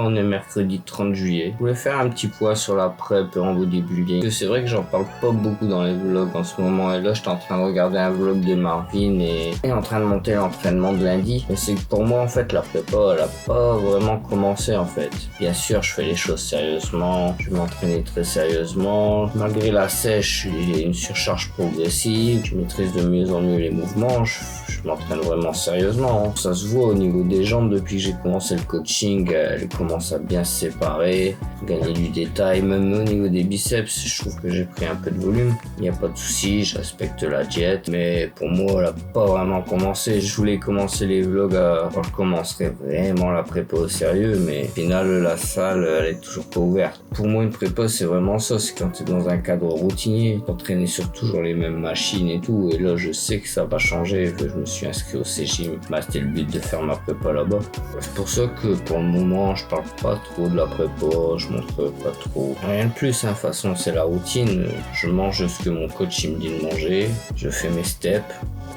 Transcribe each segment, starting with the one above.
on est mercredi 30 juillet. Je voulais faire un petit point sur la prep en bodybuilding. Parce que c'est vrai que j'en parle pas beaucoup dans les vlogs en ce moment. Et là, j'étais en train de regarder un vlog de Marvin et en train de monter l'entraînement de lundi. Mais c'est que pour moi, en fait, la prépa, elle a pas vraiment commencé, en fait. Bien sûr, je fais les choses sérieusement. Je m'entraîne très sérieusement. Malgré la sèche, j'ai une surcharge progressive. Je maîtrise de mieux en mieux les mouvements. Je m'entraîne vraiment sérieusement. Ça se voit au niveau des jambes depuis que j'ai commencé le coaching. Elles commencent à bien se séparer, gagner du détail. Même au niveau des biceps, je trouve que j'ai pris un peu de volume. Il n'y a pas de souci, je respecte la diète. Mais pour moi, elle n'a pas vraiment commencé. Je voulais commencer les vlogs quand je commencerai vraiment la prépa au sérieux. Mais au final, la salle, elle est toujours pas ouverte. Pour moi, une prépa, c'est vraiment ça. C'est quand tu es dans un cadre routinier, t'entraîner sur toujours les mêmes machines et tout. Et là, je sais que ça va changer. Je me suis inscrit au C-Gym. C'était le but de faire ma prépa là-bas. C'est pour ça que pour le moment, je parle pas trop de la prépa. Je montre pas trop. Rien de plus, hein. De toute façon, c'est la routine. Je mange ce que mon coach il me dit de manger. Je fais mes steps.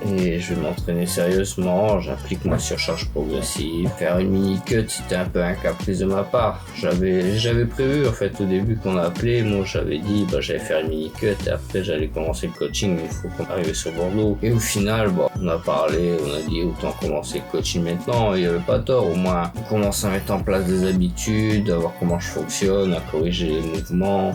Et je vais m'entraîner sérieusement, j'applique ma surcharge progressive. Faire une mini cut, c'était un peu un caprice de ma part. J'avais prévu en fait au début qu'on a appelé, moi j'avais dit j'allais faire une mini cut et après j'allais commencer le coaching une fois qu'on arrivait sur Bordeaux. Et au final, on a parlé, on a dit autant commencer le coaching maintenant, il n'y avait pas tort, au moins on commence à mettre en place des habitudes, à voir comment je fonctionne, à corriger les mouvements,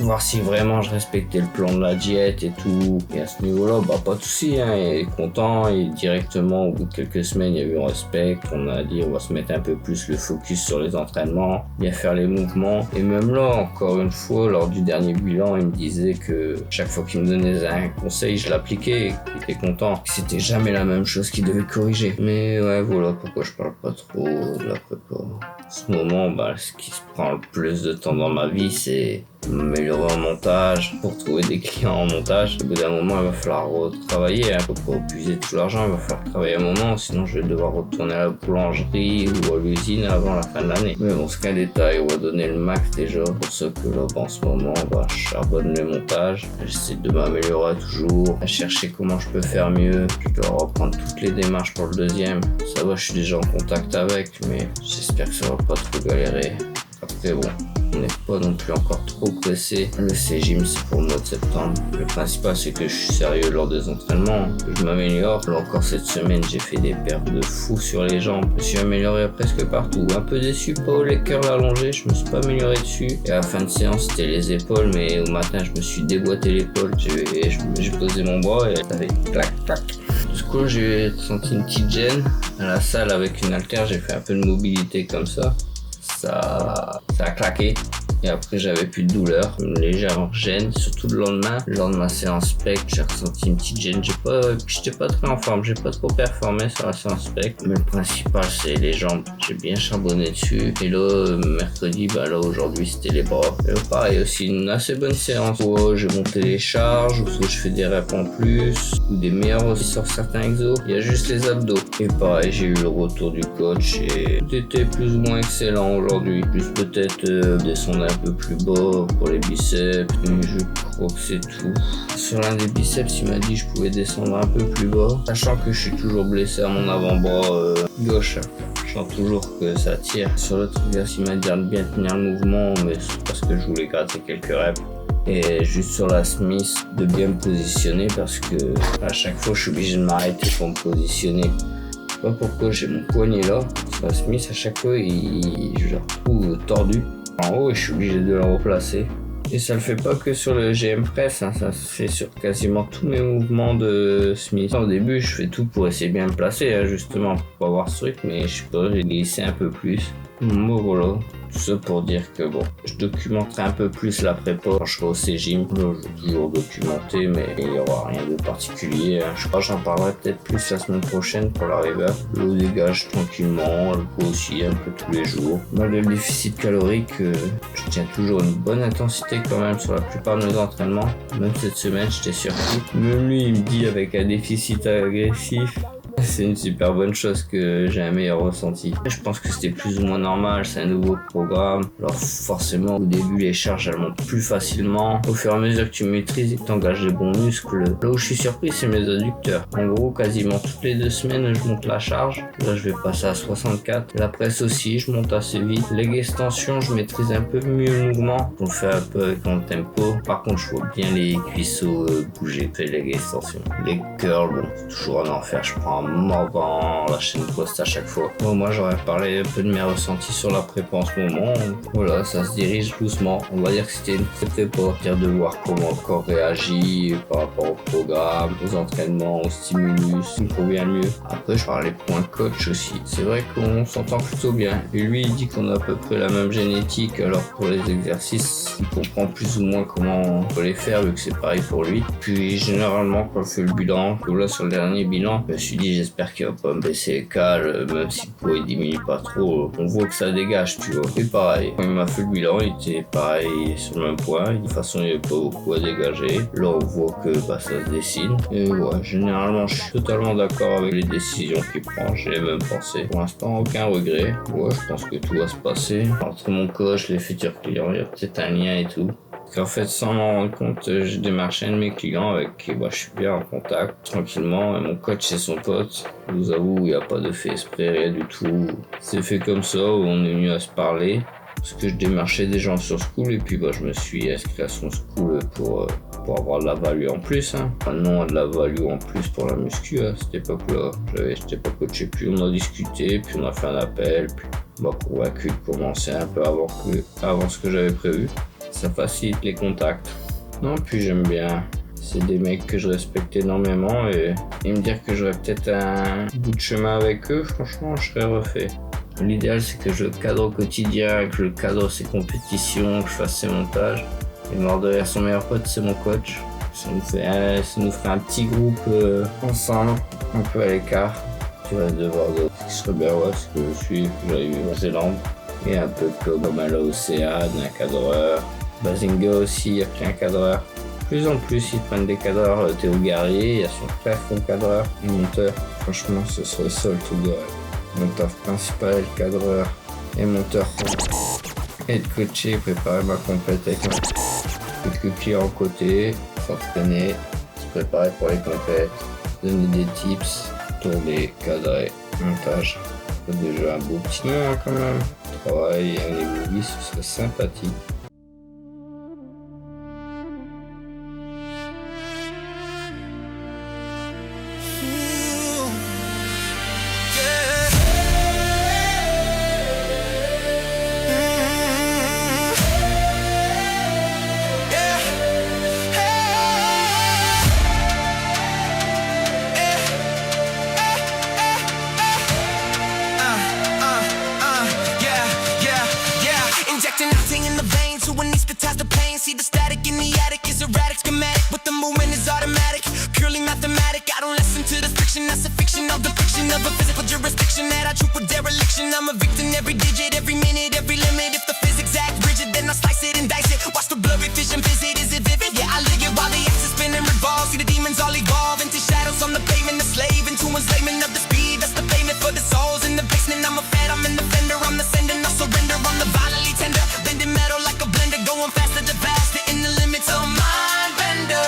voir si vraiment je respectais le plan de la diète et tout. Et à ce niveau-là, pas de soucis. Il est content et directement au bout de quelques semaines il y a eu un respect, on a dit on va se mettre un peu plus le focus sur les entraînements, bien faire les mouvements. Et même là encore une fois lors du dernier bilan il me disait que chaque fois qu'il me donnait un conseil je l'appliquais et qu'il était content, que c'était jamais la même chose qu'il devait corriger. Mais ouais, voilà pourquoi je parle pas trop de la prépa. En ce moment ce qui se prend le plus de temps dans ma vie c'est m'améliorer en montage, pour trouver des clients en montage. Au bout d'un moment, il va falloir retravailler, hein. Faut pas épuiser tout l'argent, il va falloir travailler un moment, sinon je vais devoir retourner à la boulangerie ou à l'usine avant la fin de l'année. Mais bon, c'est qu'un détail, on va donner le max déjà. Pour ça que là, en ce moment, je charbonne le montage. J'essaie de m'améliorer toujours, à chercher comment je peux faire mieux. Je dois reprendre toutes les démarches pour le deuxième. Ça va, je suis déjà en contact avec, mais j'espère que ça va pas trop galérer. Après bon, on n'est pas non plus encore trop pressé. Le C-Gym c'est pour le mois de septembre. Le principal c'est que je suis sérieux lors des entraînements, que je m'améliore. Là encore cette semaine j'ai fait des pertes de fou sur les jambes. Je me suis amélioré presque partout. Un peu déçu, pas au les cœurs allongés, je me suis pas amélioré dessus. Et à la fin de séance c'était les épaules, mais au matin je me suis déboîté l'épaule. J'ai posé mon bras et ça fait clac clac. Du coup j'ai senti une petite gêne. À la salle avec une haltère j'ai fait un peu de mobilité comme ça. Ça a claqué et après j'avais plus de douleur, une légère gêne, surtout le lendemain. Lors de ma séance spec, j'ai ressenti une petite gêne. J'étais pas très en forme, j'ai pas trop performé sur la séance spec, mais le principal c'est les jambes. J'ai bien charbonné dessus. Et là, mercredi, là aujourd'hui c'était les bras. Et là, pareil aussi une assez bonne séance. J'ai monté les charges, ou soit je fais des reps en plus, ou des meilleurs aussi sur certains exos. Il y a juste les abdos. Et pareil, j'ai eu le retour du coach et tout était plus ou moins excellent aujourd'hui. Plus peut-être descendre un peu plus bas pour les biceps. Et je crois que c'est tout. Sur l'un des biceps, il m'a dit que je pouvais descendre un peu plus bas. Sachant que je suis toujours blessé à mon avant-bras gauche. Je sens toujours que ça tire. Sur l'autre exercice, il m'a dit de bien tenir le mouvement, mais c'est parce que je voulais gratter quelques reps. Et juste sur la Smith, de bien me positionner parce que à chaque fois, je suis obligé de m'arrêter pour me positionner. Je sais pas pourquoi j'ai mon poignet là. Sur la Smith, à chaque fois, je le retrouve tordu. En haut, je suis obligé de le replacer. Et ça le fait pas que sur le GM Press, hein, ça se fait sur quasiment tous mes mouvements de Smith. Au début, je fais tout pour essayer de bien me placer, hein, justement, pour pas avoir ce truc, mais je sais pas, j'ai glissé un peu plus. Bon, voilà. Tout ça pour dire que je documenterai un peu plus la prépa quand je serai au C-Gym. Là, je vais toujours documenter, mais il n'y aura rien de particulier. Je crois que j'en parlerai peut-être plus la semaine prochaine pour la river. L'eau dégage tranquillement, le pot aussi un peu tous les jours. Malgré le déficit calorique, je tiens toujours une bonne intensité quand même sur la plupart de mes entraînements. Même cette semaine, j'étais surpris. Même lui, il me dit avec un déficit agressif. C'est une super bonne chose que j'ai un meilleur ressenti. Je pense que c'était plus ou moins normal, c'est un nouveau programme. Alors forcément, au début, les charges elles montent plus facilement. Au fur et à mesure que tu maîtrises et que tu engages les bons muscles. Là où je suis surpris, c'est mes adducteurs. En gros, quasiment toutes les 2 semaines, je monte la charge. Là, je vais passer à 64. La presse aussi, je monte assez vite. Les extensions, je maîtrise un peu mieux le mouvement. On le fait un peu avec mon tempo. Par contre, je vois bien les cuisseaux bouger. Fait les extensions. Les curls, bon, c'est toujours un enfer. Je prends un mordant la chaîne poste à chaque fois. Bon, moi, j'aurais parlé un peu de mes ressentis sur la prépa en ce moment. Voilà, ça se dirige doucement. On va dire que c'était une prépa pour dire de voir comment le corps réagit par rapport au programme, aux entraînements, aux stimulus, qui me convient le mieux. Après, je parlais point coach aussi. C'est vrai qu'on s'entend plutôt bien. Et lui, il dit qu'on a à peu près la même génétique. Alors pour les exercices, il comprend plus ou moins comment on peut les faire, vu que c'est pareil pour lui. Puis généralement, quand je fais le bilan, là sur le dernier bilan, je me suis dit j'espère qu'il va pas me baisser les cales, même si le poids il diminue pas trop. On voit que ça dégage, tu vois. Et pareil, quand il m'a fait le bilan, il était pareil sur le même point. De toute façon, il n'y avait pas beaucoup à dégager. Là, on voit que ça se dessine. Et ouais, généralement, je suis totalement d'accord avec les décisions qu'il prend. J'ai les mêmes pensées. Pour l'instant, aucun regret. Ouais, je pense que tout va se passer. Entre mon coach, les futurs clients, il y a peut-être un lien et tout. Parce qu'en fait, sans m'en rendre compte, j'ai démarché un de mes clients avec qui je suis bien en contact, tranquillement. Et mon coach, c'est son pote. Je vous avoue, il n'y a pas de fait exprès, rien du tout. C'est fait comme ça, où on est venu à se parler. Parce que je démarchais des gens sur School et puis je me suis inscrit à son School pour avoir de la value en plus. Maintenant, on a de la value en plus pour la muscu à cette époque-là. J'étais pas coaché, puis on a discuté, puis on a fait un appel, puis convaincu de commencer un peu avant ce que j'avais prévu. Ça facilite les contacts. Non, puis j'aime bien. C'est des mecs que je respecte énormément et me dire que j'aurais peut-être un bout de chemin avec eux, franchement, je serais refait. L'idéal, c'est que je le cadre au quotidien, que je le cadre ses compétitions, que je fasse ses montages. Et mort de rire, son meilleur pote, c'est mon coach. Ça nous ferait un petit groupe ensemble, un peu à l'écart. Tu vas devoir d'autres. Ce qui serait bien, ce que je suis, que j'allais vivre en Zélande. Et un peu de club à l'Océane, un cadreur. Bazinga aussi, il y a plein de cadreurs. De plus en plus, ils prennent des cadreurs. Théo Garrier, il y a son frère qui est cadreur et monteur. Franchement, ce serait ça le tout de mon taf principal, cadreur et monteur. Être coaché, préparer ma compète avec quelques clients à côté, s'entraîner, se préparer pour les compètes, donner des tips, tourner, cadrer, montage. C'est déjà un beau petit moment quand même. Travail et un niveau, ce serait sympathique. See the static in the attic is erratic schematic, but the movement is automatic, purely mathematic. I don't listen to the fiction, that's a fiction of depiction of a physical jurisdiction that I troop with dereliction. I'm a victim every digit, every minute, every limit. If the physics act rigid, then I slice it and dice it. Watch the blurry vision visit, is it vivid? Yeah, I live it while the axis spin and revolve. See the demons all evolve into shadows on the pavement, the slave into enslavement of the speed. That's the payment for the souls in the basement. I'm a fed, I'm an offender, I'm the sender, no surrender. I'm the violently tender, bending metal like a blender, going faster than fast, hitting the limits of mind bender.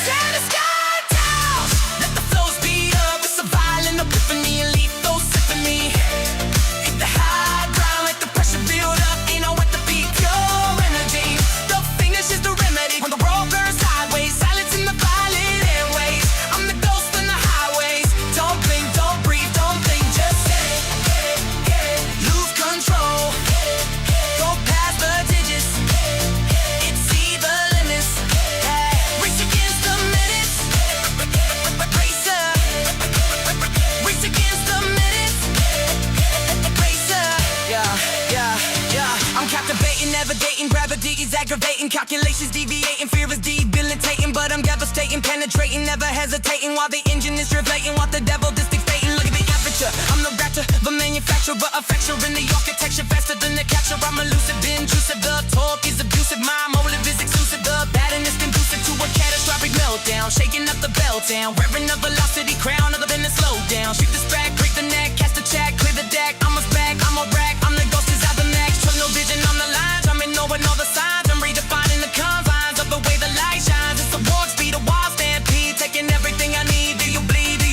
Tear the sky down, let the flow speed up. It's a violent epiphany and lethal symphony. Hit the high ground, let the pressure build up. Ain't no what to be, pure energy. The fingers is the remedy when the world burns sideways. Silence in the violent airways. I'm the ghost on the highways. Don't blink, don't breathe, don't think, just get it. Lose control. Go past the digits. It's either limits. Race against the minutes. Racer. Race against the minutes. Racer. Yeah. I'm captivating, navigating, gravity is aggravating. Calculations deviating, fear is debilitating. But I'm devastating, penetrating, never hesitating. While the engine is travailing, what the devil is dictating. Look at the aperture, I'm the raptor, the man manufacturer, affection in the architecture, faster than the capture. I'm elusive, intrusive. The talk is abusive, my motive is exclusive. The pattern is conducive to a catastrophic meltdown, shaking up the bell down, wearing a velocity crown other than a slow down. Shoot this back, break the neck, cast the check, clear the deck. I'm a back, I'm a rack, I'm the ghost inside the next. Trust no vision on the lines, I'm ignoring all the signs. I'm redefining the confines of the way the light shines. It's a warp speed, a wild stampede, taking everything I need. Do you bleed,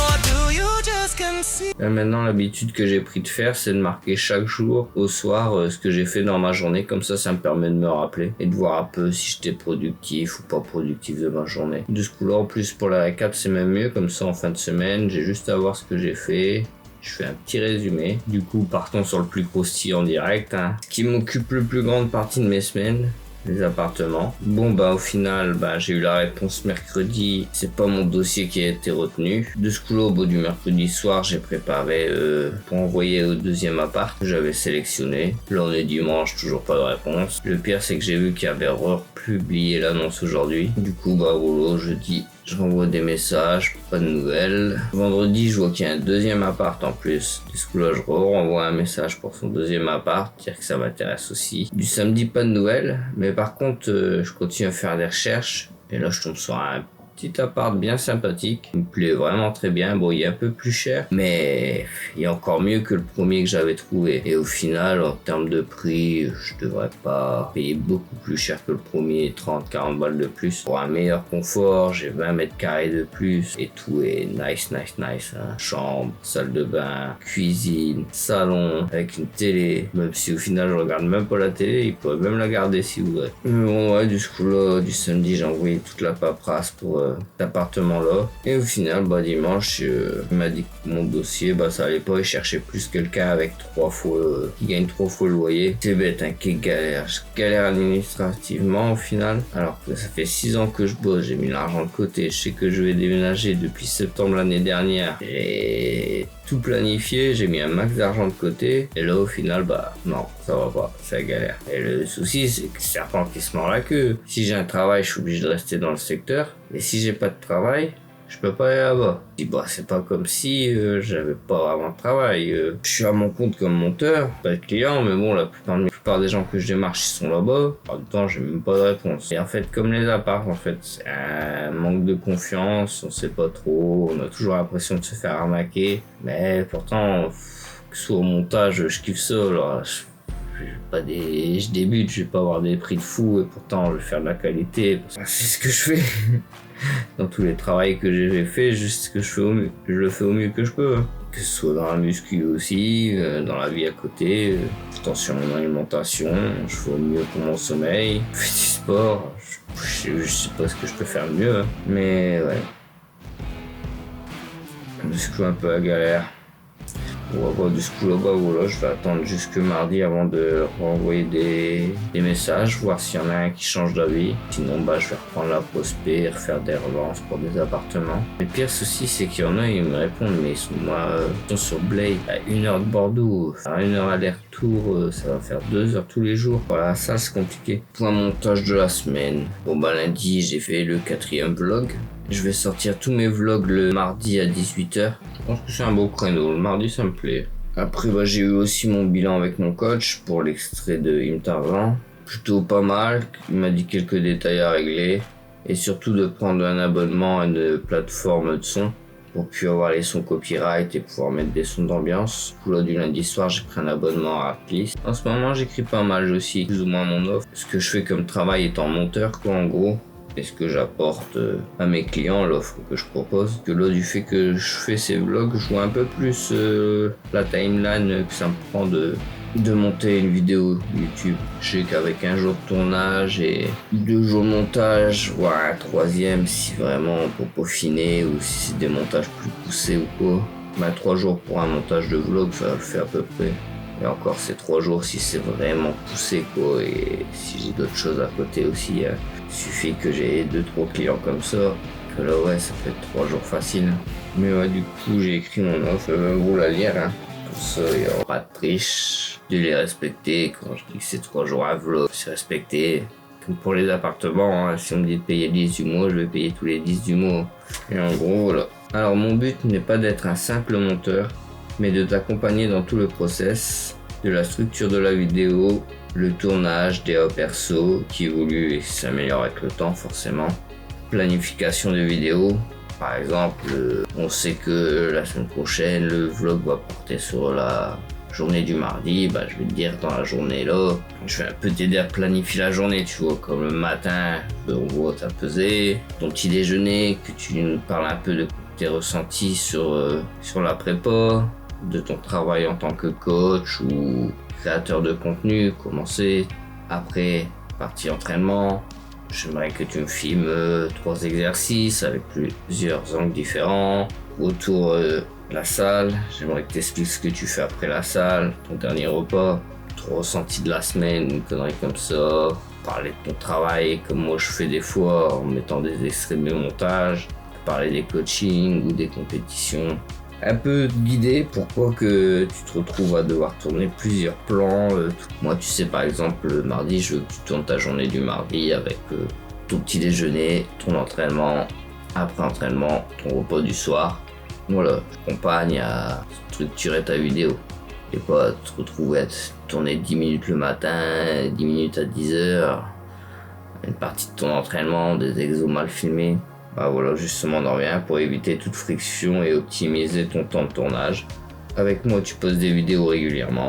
or do you just concede? Maintenant, l'habitude que j'ai pris de faire, c'est de marquer chaque jour au soir ce que j'ai fait dans ma journée. Comme ça me permet de me rappeler et de voir un peu si j'étais productif ou pas productif de ma journée. De ce coup-là, en plus, pour la récap, c'est même mieux. Comme ça, en fin de semaine, j'ai juste à voir ce que j'ai fait. Je fais un petit résumé. Du coup, partons sur le plus croustillant direct. Ce qui m'occupe le plus grande partie de mes semaines, les appartements. Bon au final j'ai eu la réponse mercredi, c'est pas mon dossier qui a été retenu. De ce coup-là, au bout du mercredi soir, j'ai préparé pour envoyer au deuxième appart que j'avais sélectionné. Là on est dimanche, toujours pas de réponse. Le pire c'est que j'ai vu qu'il y avait republié l'annonce aujourd'hui. Du coup voilà, jeudi je renvoie des messages, pas de nouvelles. Vendredi, je vois qu'il y a un deuxième appart en plus. Du coup là, je renvoie un message pour son deuxième appart, dire que ça m'intéresse aussi. Du samedi, pas de nouvelles, mais par contre, je continue à faire des recherches. Et là, je tombe sur un petit appart bien sympathique, qui me plaît vraiment très bien. Bon, il est un peu plus cher, mais il est encore mieux que le premier que j'avais trouvé. Et au final, en termes de prix, je devrais pas payer beaucoup plus cher que le premier, 30-40 balles de plus. Pour un meilleur confort, j'ai 20 mètres carrés de plus et tout est nice. Chambre, salle de bain, cuisine, salon, avec une télé. Même si au final, je regarde même pas la télé, il pourrait même la garder si vous voulez. Mais bon, ouais, du coup là, du samedi, j'ai envoyé toute la paperasse pour cet appartement-là. Et au final, dimanche, il m'a dit que mon dossier, ça allait pas. Il cherchait plus quelqu'un avec 3 fois, qui gagne 3 fois le loyer. C'est bête, quelle galère. Je galère administrativement au final. Alors que ça fait 6 ans que je bosse, j'ai mis l'argent de côté. Je sais que je vais déménager depuis septembre l'année dernière. J'ai tout planifié, j'ai mis un max d'argent de côté. Et là, au final, non, ça va pas. C'est la galère. Et le souci, c'est que c'est serpent qui se mord la queue. Si j'ai un travail, je suis obligé de rester dans le secteur. Et si j'ai pas de travail, je peux pas aller là-bas. Je dis, c'est pas comme si j'avais pas vraiment de travail. Je suis à mon compte comme monteur, pas de client, mais bon, la plupart des gens que je démarche, ils sont là-bas. En même temps, j'ai même pas de réponse. Et en fait, comme les apparts, c'est un manque de confiance, on sait pas trop, on a toujours l'impression de se faire arnaquer. Mais pourtant, que ce soit au montage, je kiffe ça, là. Je débute, je vais pas avoir des prix de fou et pourtant je vais faire de la qualité. C'est ce que je fais. Dans tous les travaux que j'ai fait, juste ce que je fais au mieux. Je le fais au mieux que je peux. Que ce soit dans la muscu aussi, dans la vie à côté. Attention à mon alimentation, je fais au mieux pour mon sommeil. Je fais du sport. Je sais pas ce que je peux faire mieux. Mais ouais. Je suis un peu à galère. Du coup là-bas, je vais attendre jusque mardi avant de renvoyer des messages, voir s'il y en a un qui change d'avis. Sinon, je vais reprendre la prospect et refaire des relances pour des appartements. Le pire souci, c'est qu'il y en a, ils me répondent, mais ils sont sur Blade, à 1 heure de Bordeaux. Faire 1 heure aller-retour, ça va faire 2 heures tous les jours. Voilà, ça c'est compliqué. Point montage de la semaine. Lundi, j'ai fait le 4e vlog. Je vais sortir tous mes vlogs le mardi à 18h. Je pense que c'est un beau créneau. Le mardi, ça me plaît. Après, j'ai eu aussi mon bilan avec mon coach pour l'extrait de Im Tarzan. Plutôt pas mal. Il m'a dit quelques détails à régler. Et surtout de prendre un abonnement à une plateforme de son pour pouvoir avoir les sons copyright et pouvoir mettre des sons d'ambiance. Du coup, là, du lundi soir, j'ai pris un abonnement à Artlist. En ce moment, j'écris pas mal aussi, plus ou moins mon offre. Ce que je fais comme travail étant monteur, en gros. Et ce que j'apporte à mes clients, l'offre que je propose. Que là, du fait que je fais ces vlogs, je vois un peu plus la timeline que ça me prend de monter une vidéo YouTube. Je sais qu'avec 1 jour de tournage et 2 jours de montage, voire un 3e si vraiment pour peaufiner ou si c'est des montages plus poussés ou quoi. 3 jours pour un montage de vlog, ça le fait à peu près. Et encore, c'est 3 jours si c'est vraiment poussé, et si j'ai d'autres choses à côté aussi. Il suffit que j'ai 2-3 clients comme ça, que là, ça fait 3 jours facile. Mais du coup, j'ai écrit mon offre, vous la lire. Comme ça, il n'y aura pas de triche. De les respecter. Quand je dis que c'est 3 jours à vlog, c'est respecté. Comme pour les appartements, si on me dit de payer 10 du mois, je vais payer tous les 10 du mois. Et en gros, voilà. Alors, mon but n'est pas d'être un simple monteur, mais de t'accompagner dans tout le process, de la structure de la vidéo, le tournage, des perso qui évoluent et s'améliorent avec le temps forcément, planification de vidéos. Par exemple, on sait que la semaine prochaine, le vlog va porter sur la journée du mardi. Je vais te dire dans la journée là, je vais un peu t'aider à planifier la journée, tu vois, comme le matin, on voit ta pesée, ton petit déjeuner, que tu nous parles un peu de tes ressentis sur la prépa, de ton travail en tant que coach ou créateur de contenu, commencer, après partie entraînement. J'aimerais que tu me filmes 3 exercices avec plusieurs angles différents autour de la salle. J'aimerais que tu expliques ce que tu fais après la salle, ton dernier repas, ton ressenti de la semaine, une connerie comme ça. Parler de ton travail comme moi je fais des fois en mettant des extraits de montage. Parler des coachings ou des compétitions. Un peu guidé pour pas que tu te retrouves à devoir tourner plusieurs plans. Moi, tu sais, par exemple, le mardi, je veux que tu tournes ta journée du mardi avec ton petit déjeuner, ton entraînement, après entraînement, ton repas du soir. Voilà, je t'accompagne à structurer ta vidéo. Et pas te retrouver à tourner 10 minutes le matin, 10 minutes à 10 heures, une partie de ton entraînement, des exos mal filmés. Voilà, justement, on en revient pour éviter toute friction et optimiser ton temps de tournage. Avec moi, tu poses des vidéos régulièrement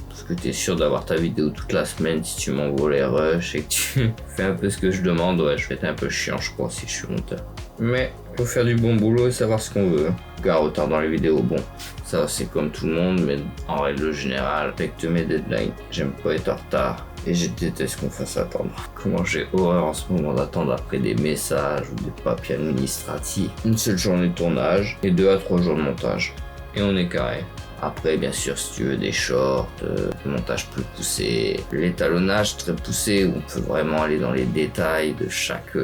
parce que tu es sûr d'avoir ta vidéo toute la semaine si tu m'envoies les rushs et que tu fais un peu ce que je demande. Ouais, je vais être un peu chiant, je crois, si je suis monteur. Mais faut faire du bon boulot et savoir ce qu'on veut. Gars, retard dans les vidéos, bon, ça c'est comme tout le monde, mais en règle générale, respecte mes deadlines. J'aime pas être en retard. Et je déteste qu'on fasse attendre. Comment j'ai horreur en ce moment d'attendre après des messages ou des papiers administratifs. Une seule journée de tournage et 2 à 3 jours de montage. Et on est carré. Après, bien sûr, si tu veux des shorts, montage plus poussé, l'étalonnage très poussé où on peut vraiment aller dans les détails de chaque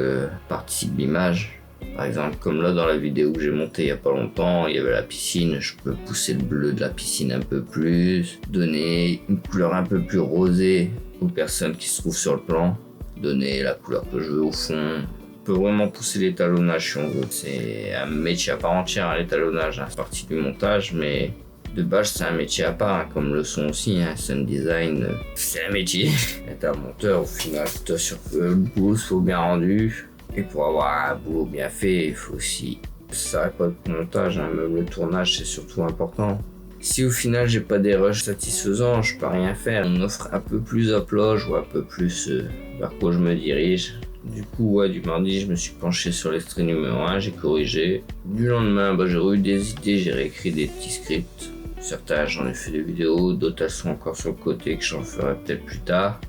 partie de l'image. Par exemple, comme là dans la vidéo que j'ai montée il y a pas longtemps, il y avait la piscine, je peux pousser le bleu de la piscine un peu plus, donner une couleur un peu plus rosée aux personnes qui se trouvent sur le plan, donner la couleur que je veux au fond. On peut vraiment pousser l'étalonnage si on veut. C'est un métier à part entière, l'étalonnage, c'est partie du montage, mais de base c'est un métier à part, comme le son aussi, sound design, c'est un métier. Être un monteur, au final, tu t'assures que le boulot soit bien rendu. Et pour avoir un boulot bien fait, il faut aussi... Ça n'arrête pas de montage, même le tournage, c'est surtout important. Si au final, j'ai pas des rushs satisfaisants, je peux rien faire. On offre un peu à plat, je vois un peu plus vers quoi je me dirige. Du coup, du mardi, je me suis penché sur l'extrait numéro 1, j'ai corrigé. Du lendemain, j'ai eu des idées, j'ai réécrit des petits scripts. Certains, j'en ai fait des vidéos, d'autres, elles sont encore sur le côté que j'en ferai peut-être plus tard.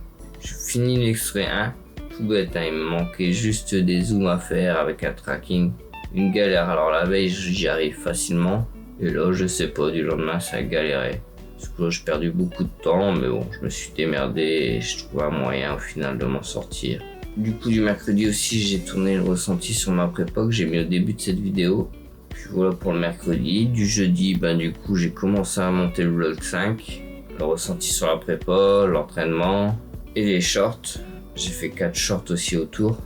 J'ai fini l'extrait 1. Tout bête, il me manquait juste des zooms à faire avec un tracking. Une galère, alors la veille j'y arrive facilement. Et là je sais pas, du lendemain ça a galéré. Parce que là j'ai perdu beaucoup de temps, mais bon, je me suis démerdé et je trouvais un moyen au final de m'en sortir. Du coup du mercredi aussi j'ai tourné le ressenti sur ma prépa que j'ai mis au début de cette vidéo. Puis voilà pour le mercredi. Du jeudi, du coup j'ai commencé à monter le vlog 5. Le ressenti sur la prépa, l'entraînement et les shorts. J'ai fait 4 shorts aussi autour.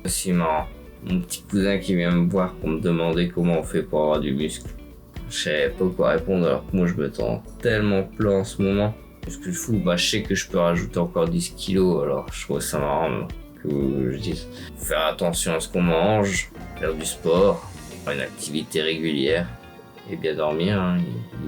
C'est marrant. Mon petit cousin qui vient me voir pour me demander comment on fait pour avoir du muscle. Je savais pas quoi répondre alors que moi je me sens tellement plat en ce moment. Ce que je fous, je sais que je peux rajouter encore 10 kilos, alors je trouve ça marrant que je dise. Faire attention à ce qu'on mange, faire du sport, faire une activité régulière et bien dormir,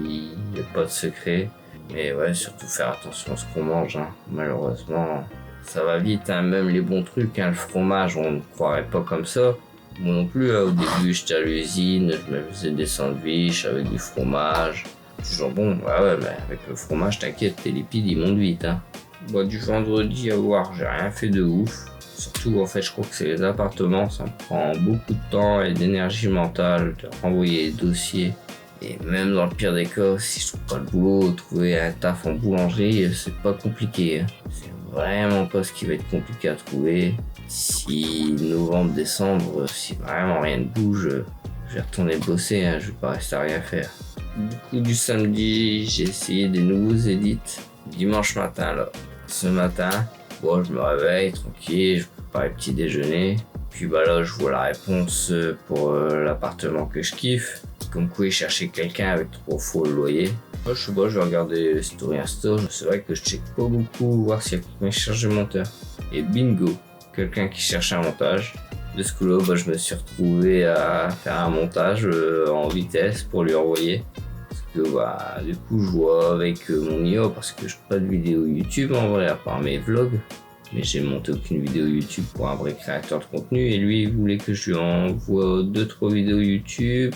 il n'y a pas de secret. Mais ouais, surtout faire attention à ce qu'on mange, malheureusement. Ça va vite, même les bons trucs, le fromage, on ne croirait pas comme ça. Moi non plus, au début, j'étais à l'usine, je me faisais des sandwichs avec du fromage, du jambon. Ouais, mais avec le fromage, t'inquiète, tes lipides, ils montent vite. Du vendredi à voir, j'ai rien fait de ouf. Surtout, en fait, je crois que c'est les appartements, ça me prend beaucoup de temps et d'énergie mentale de renvoyer les dossiers. Et même dans le pire des cas, si je trouve pas le boulot, trouver un taf en boulangerie, c'est pas compliqué. C'est vraiment pas ce qui va être compliqué à trouver. Si novembre, décembre, si vraiment rien ne bouge, je vais retourner bosser, je vais pas rester à rien faire. Du coup, du samedi, j'ai essayé des nouveaux edits. Dimanche matin, là. Ce matin, je me réveille tranquille, je prépare le petit déjeuner. Puis là, je vois la réponse pour l'appartement que je kiffe. Comme quoi il cherchait quelqu'un avec 3 fois le loyer. Moi je sais pas, je vais regarder les stories Insta. C'est vrai que je check pas beaucoup, voir s'il y a quelqu'un qui cherche un monteur. Et bingo, quelqu'un qui cherche un montage. De ce coup-là, je me suis retrouvé à faire un montage en vitesse pour lui envoyer. Parce que du coup, je vois avec mon IA parce que je fais pas de vidéo YouTube en vrai, à part mes vlogs. Mais j'ai monté aucune vidéo YouTube pour un vrai créateur de contenu. Et lui, il voulait que je lui envoie 2-3 vidéos YouTube,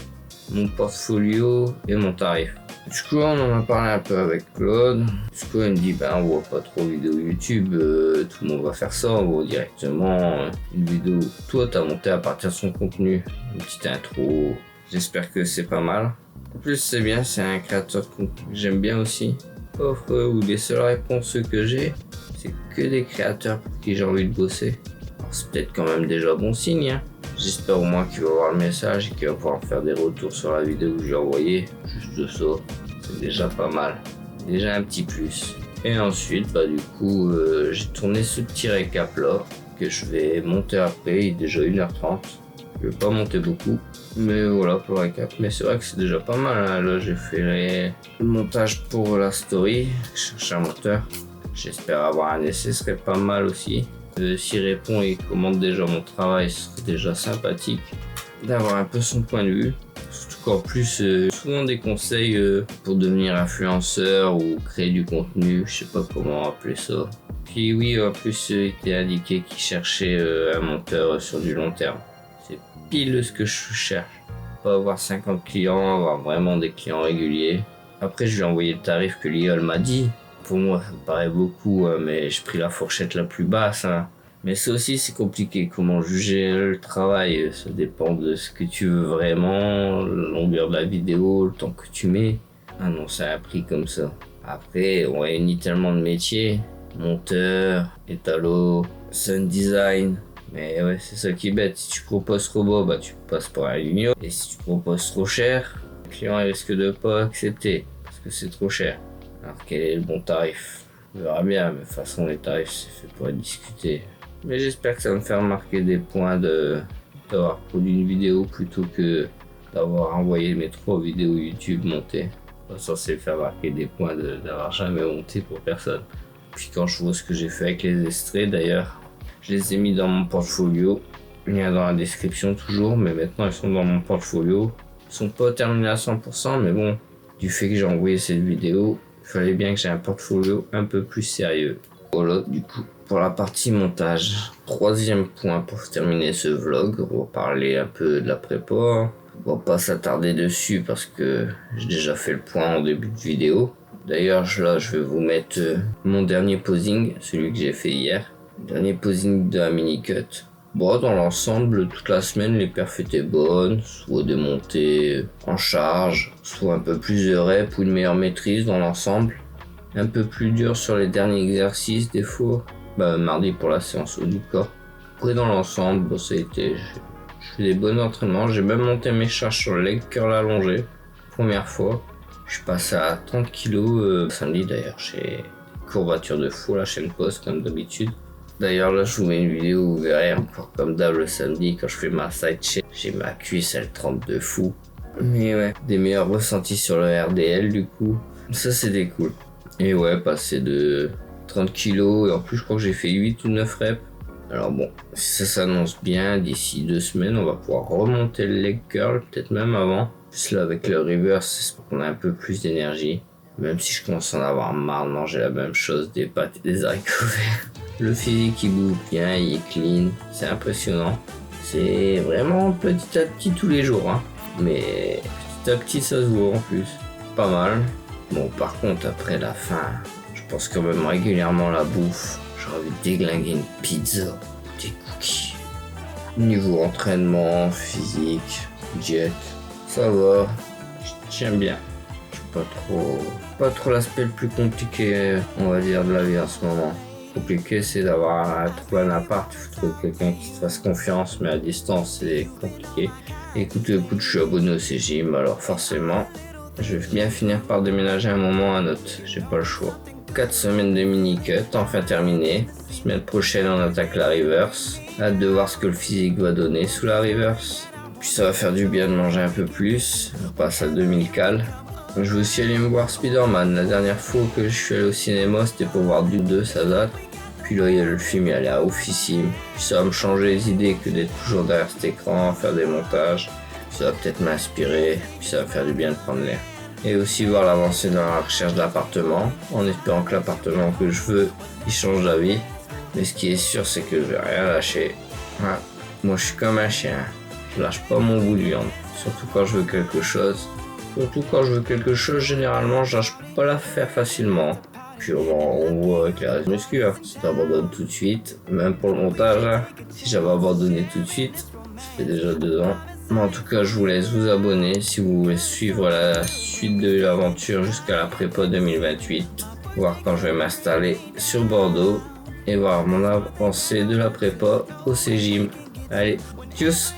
mon portfolio et mon tarif. Du coup, on en a parlé un peu avec Claude. Du coup, il me dit, on voit pas trop de vidéos YouTube, tout le monde va faire ça, on voit directement une vidéo. Toi, t'as monté à partir de son contenu, une petite intro. J'espère que c'est pas mal. En plus, c'est bien, c'est un créateur de contenu que j'aime bien aussi. Offre où les seules réponses que j'ai, c'est que des créateurs pour qui j'ai envie de bosser. Alors, c'est peut-être quand même déjà bon signe, hein. J'espère au moins qu'il va voir le message et qu'il va pouvoir me faire des retours sur la vidéo que j'ai envoyée. Juste ça, c'est déjà pas mal. Déjà un petit plus. Et ensuite, du coup, j'ai tourné ce petit récap là que je vais monter après. Il est déjà 1h30. Je vais pas monter beaucoup. Mais voilà pour le récap. Mais c'est vrai que c'est déjà pas mal. Hein. Là, j'ai fait le montage pour la story. Je cherche un moteur. J'espère avoir un essai, ce serait pas mal aussi. S'il répond et commande déjà mon travail, ce serait déjà sympathique d'avoir un peu son point de vue. Surtout qu'en plus, souvent des conseils pour devenir influenceur ou créer du contenu, je sais pas comment appeler ça. Puis oui, en plus, il était indiqué qu'il cherchait un monteur sur du long terme. C'est pile ce que je cherche. Pas avoir 50 clients, avoir vraiment des clients réguliers. Après, je lui ai envoyé le tarif que l'IA m'a dit. Pour moi, ça me paraît beaucoup, mais j'ai pris la fourchette la plus basse. Hein. Mais ça aussi, c'est compliqué. Comment juger le travail, ça dépend de ce que tu veux vraiment, la longueur de la vidéo, le temps que tu mets. Ah non, c'est un prix comme ça. Après, on réunit tellement de métiers. Monteur, étalo, sound design. Mais ouais, c'est ça qui est bête. Si tu proposes trop bas, tu passes pour un junior. Et si tu proposes trop cher, le client risque de pas accepter parce que c'est trop cher. Alors quel est le bon tarif? On verra bien, mais de toute façon les tarifs c'est fait pour être discuté. Mais j'espère que ça va me faire marquer des points d'avoir produit une vidéo plutôt que d'avoir envoyé mes 3 vidéos YouTube montées. Pas censé faire marquer des points d'avoir jamais monté pour personne. Puis quand je vois ce que j'ai fait avec les extraits d'ailleurs, je les ai mis dans mon portfolio. Lien dans la description toujours, mais maintenant ils sont dans mon portfolio. Ils sont pas terminés à 100%, mais bon, du fait que j'ai envoyé cette vidéo, il fallait bien que j'ai un portfolio un peu plus sérieux. Voilà, du coup, pour la partie montage. 3e point pour terminer ce vlog, on va parler un peu de la prépa. On va pas s'attarder dessus parce que j'ai déjà fait le point en début de vidéo. D'ailleurs, là, je vais vous mettre mon dernier posing, celui que j'ai fait hier. Dernier posing de la mini-cut. Bon, dans l'ensemble, toute la semaine, les perfs étaient bonnes, soit des montées en charge, soit un peu plus de reps ou une meilleure maîtrise dans l'ensemble. Un peu plus dur sur les derniers exercices, des fois. Mardi pour la séance haut du corps. Après, dans l'ensemble, ça a été... Je fais des bons entraînements. J'ai même monté mes charges sur le leg curl allongé. Première fois. Je suis passé à 30 kg samedi d'ailleurs. J'ai des courbatures de fou à la chaîne poste comme d'habitude. D'ailleurs là je vous mets une vidéo où vous verrez encore comme d'hab le samedi quand je fais ma side check. J'ai ma cuisse elle trempe de fou. Mais ouais, des meilleurs ressentis sur le RDL du coup. Ça c'était cool. Et ouais, passer de 30 kg et en plus je crois que j'ai fait 8 ou 9 reps. Alors bon, si ça s'annonce bien, d'ici 2 semaines on va pouvoir remonter le leg curl, peut-être même avant. Plus là avec le reverse, c'est pour qu'on a un peu plus d'énergie. Même si je commence à en avoir marre de manger la même chose, des pâtes et des haricots verts. Le physique il bouge bien, il est clean, c'est impressionnant. C'est vraiment petit à petit tous les jours, hein. Mais petit à petit ça se voit en plus. Pas mal. Bon par contre après la fin, je pense quand même régulièrement à la bouffe. J'ai envie de déglinguer une pizza, des cookies. Niveau entraînement, physique, diète, ça va. J'aime bien. Pas trop l'aspect le plus compliqué, on va dire, de la vie en ce moment. Compliqué, c'est d'avoir trouvé un appart, il faut trouver quelqu'un qui te fasse confiance, mais à distance, c'est compliqué. Écoute, je suis abonné au CGM, alors forcément, je vais bien finir par déménager un moment à un autre, j'ai pas le choix. 4 semaines de mini-cut, enfin terminé. Semaine prochaine, on attaque la reverse. Hâte de voir ce que le physique va donner sous la reverse. Puis ça va faire du bien de manger un peu plus. On passe à 2000 cales. Je vais aussi aller me voir Spider-Man. La dernière fois que je suis allé au cinéma, c'était pour voir du 2, ça date. Puis là, le film il a l'air oufissime. Puis ça va me changer les idées que d'être toujours derrière cet écran, faire des montages. Ça va peut-être m'inspirer. Puis ça va faire du bien de prendre l'air. Et aussi voir l'avancée dans la recherche d'appartement, en espérant que l'appartement que je veux, il change d'avis. Mais ce qui est sûr, c'est que je vais rien lâcher. Ouais. Moi, je suis comme un chien. Je lâche pas mon bout de viande. Surtout quand je veux quelque chose. Généralement, je lâche pas l'affaire facilement. Puis on voit avec les réseaux muscu, hein. Si t'abandonnes tout de suite, même pour le montage, hein. Si j'avais abandonné tout de suite, ça fait déjà 2 ans. Mais en tout cas, je vous laisse vous abonner si vous voulez suivre la suite de l'aventure jusqu'à la prépa 2028. Voir quand je vais m'installer sur Bordeaux et voir mon avancée de la prépa au Cégim. Allez, tchuss!